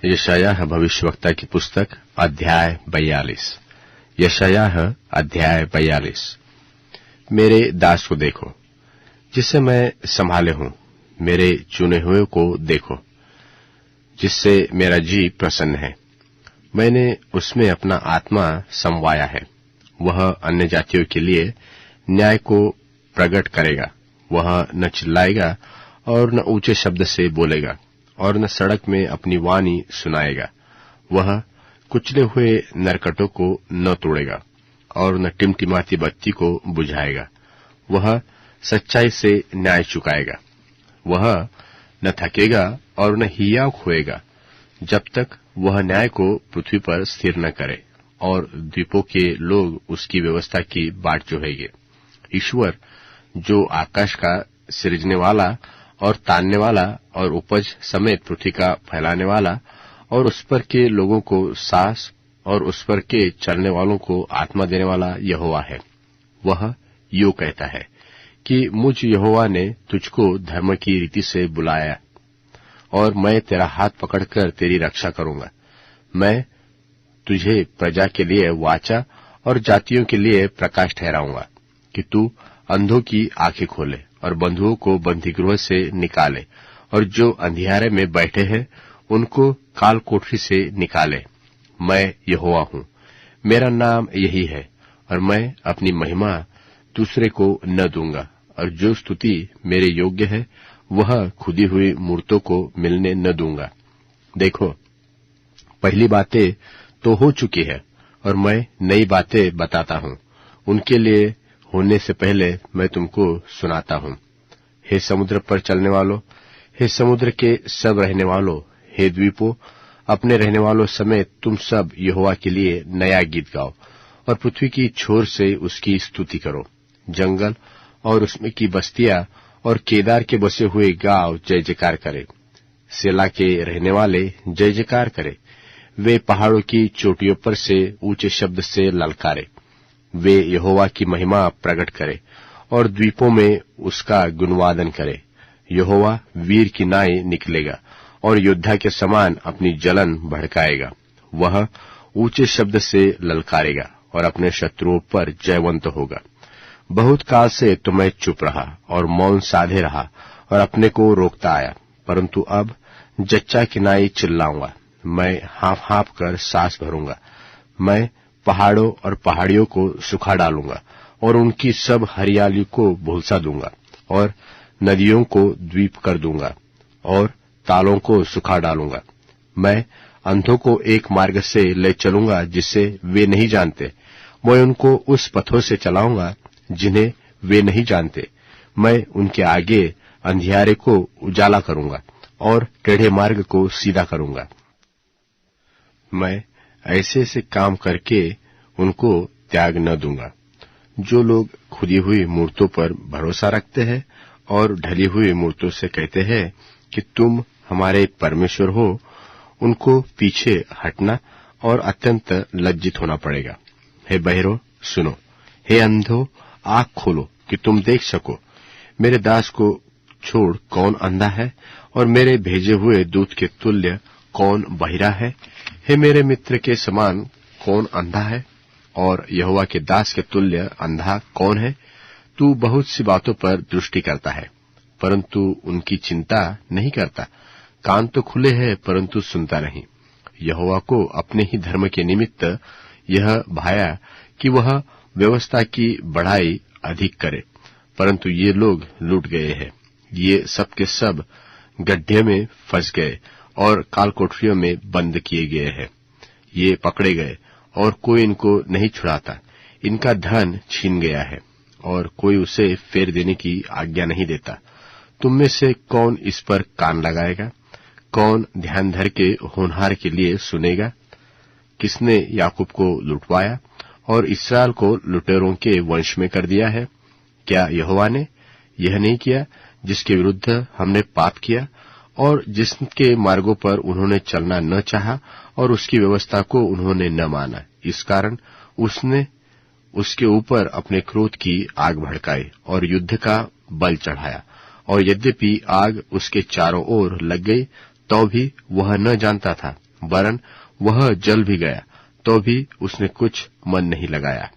यशायाह भविष्यवक्ता की पुस्तक अध्याय 42। यशायाह अध्याय 42। मेरे दास को देखो, जिसे मैं संभाले हूं, मेरे चुने हुए को देखो, जिससे मेरा जी प्रसन्न है। मैंने उसमें अपना आत्मा समवाया है। वह अन्य जातियों के लिए न्याय को प्रकट करेगा। वह न चिल्लाएगा और न ऊंचे शब्द से बोलेगा और न सड़क में अपनी वाणी सुनाएगा। वह कुचले हुए नरकटों को न तोड़ेगा और न टिमटिमाती बत्ती को बुझाएगा। वह सच्चाई से न्याय चुकाएगा। वह न थकेगा और न हिया खोएगा, जब तक वह न्याय को पृथ्वी पर स्थिर न करे और द्वीपों के लोग उसकी व्यवस्था की बाट जोहेंगे। ईश्वर, जो आकाश का सृजने वाला और तानने वाला और उपज समेत पृथ्वी का फैलाने वाला और उस पर के लोगों को सांस और उस पर के चलने वालों को आत्मा देने वाला यहोवा है, वह यूं कहता है कि मुझ यहोवा ने तुझको धर्म की रीति से बुलाया और मैं तेरा हाथ पकड़कर तेरी रक्षा करूंगा। मैं तुझे प्रजा के लिए वाचा और जातियों के लिए प्रकाश ठहराऊंगा, कि तू अंधों की आंखें खोले और बंधुओं को बंदीगृह से निकाले और जो अंधियारे में बैठे हैं उनको काल कोठरी से निकाले। मैं यहोवा हूं, मेरा नाम यही है, और मैं अपनी महिमा दूसरे को न दूंगा, और जो स्तुति मेरे योग्य है वह खुदी हुई मूर्तों को मिलने न दूंगा। देखो, पहली बातें तो हो चुकी है और मैं नई बातें बताता हूं। उनके लिए होने से पहले मैं तुमको सुनाता हूं। हे समुद्र पर चलने वालों, हे समुद्र के सब रहने वालों, हे द्वीपों, अपने रहने वालों समेत तुम सब यहोवा के लिए नया गीत गाओ और पृथ्वी की छोर से उसकी स्तुति करो। जंगल और उसमें की बस्तियां और केदार के बसे हुए गांव जय जयकार करे। सेला के रहने वाले जय जयकार करे। वे पहाड़ों की चोटियों पर से ऊंचे शब्द से ललकारे। वे यहोवा की महिमा प्रकट करे और द्वीपों में उसका गुणवादन करे। यहोवा वीर की नाई निकलेगा और योद्धा के समान अपनी जलन भड़काएगा। वह ऊंचे शब्द से ललकारेगा और अपने शत्रुओं पर जयवंत होगा। बहुत काल से तो मैं चुप रहा और मौन साधे रहा और अपने को रोकता आया, परंतु अब जच्चा की नाई चिल्लाऊंगा। मैं हाँफ हाँफ कर सांस भरूंगा। मैं पहाड़ों और पहाड़ियों को सुखा डालूंगा और उनकी सब हरियाली को भुलसा दूंगा और नदियों को द्वीप कर दूंगा और तालों को सुखा डालूंगा। मैं अंधों को एक मार्ग से ले चलूंगा जिसे वे नहीं जानते। मैं उनको उस पथों से चलाऊंगा जिन्हें वे नहीं जानते। मैं उनके आगे अंधियारे को उजाला करूंगा और टेढ़े मार्ग को सीधा करूंगा। मैं ऐसे ऐसे काम करके उनको त्याग न दूंगा। जो लोग खुदी हुई मूर्तों पर भरोसा रखते हैं और ढली हुई मूर्तों से कहते हैं कि तुम हमारे परमेश्वर हो, उनको पीछे हटना और अत्यंत लज्जित होना पड़ेगा। हे बहरो, सुनो। हे अंधो, आँख खोलो कि तुम देख सको। मेरे दास को छोड़ कौन अंधा है और मेरे भेजे हुए दूत के तुल्य कौन बहिरा है? हे मेरे मित्र के समान कौन अंधा है और यहोवा के दास के तुल्य अंधा कौन है? तू बहुत सी बातों पर दृष्टि करता है, परंतु उनकी चिंता नहीं करता। कान तो खुले हैं, परंतु सुनता नहीं। यहोवा को अपने ही धर्म के निमित्त यह भाया कि वह व्यवस्था की बढ़ाई अधिक करे, परंतु ये लोग लूट गए हैं। ये सब के सब गड्ढे में फंस गए और काल कोठरियों में बंद किए गए हैं। ये पकड़े गए और कोई इनको नहीं छुड़ाता। इनका धन छीन गया है और कोई उसे फेर देने की आज्ञा नहीं देता। तुम में से कौन इस पर कान लगाएगा? कौन ध्यान धर के होनहार के लिए सुनेगा? किसने याकूब को लुटवाया और इस्राएल को लुटेरों के वंश में कर दिया है? क्या यहोवा ने यह नहीं किया, जिसके विरुद्ध हमने पाप किया और जिसके मार्गों पर उन्होंने चलना न चाहा और उसकी व्यवस्था को उन्होंने न माना? इस कारण उसने उसके ऊपर अपने क्रोध की आग भड़काई और युद्ध का बल चढ़ाया। और यद्यपि आग उसके चारों ओर लग गई, तो भी वह न जानता था। वरन वह जल भी गया तो भी उसने कुछ मन नहीं लगाया।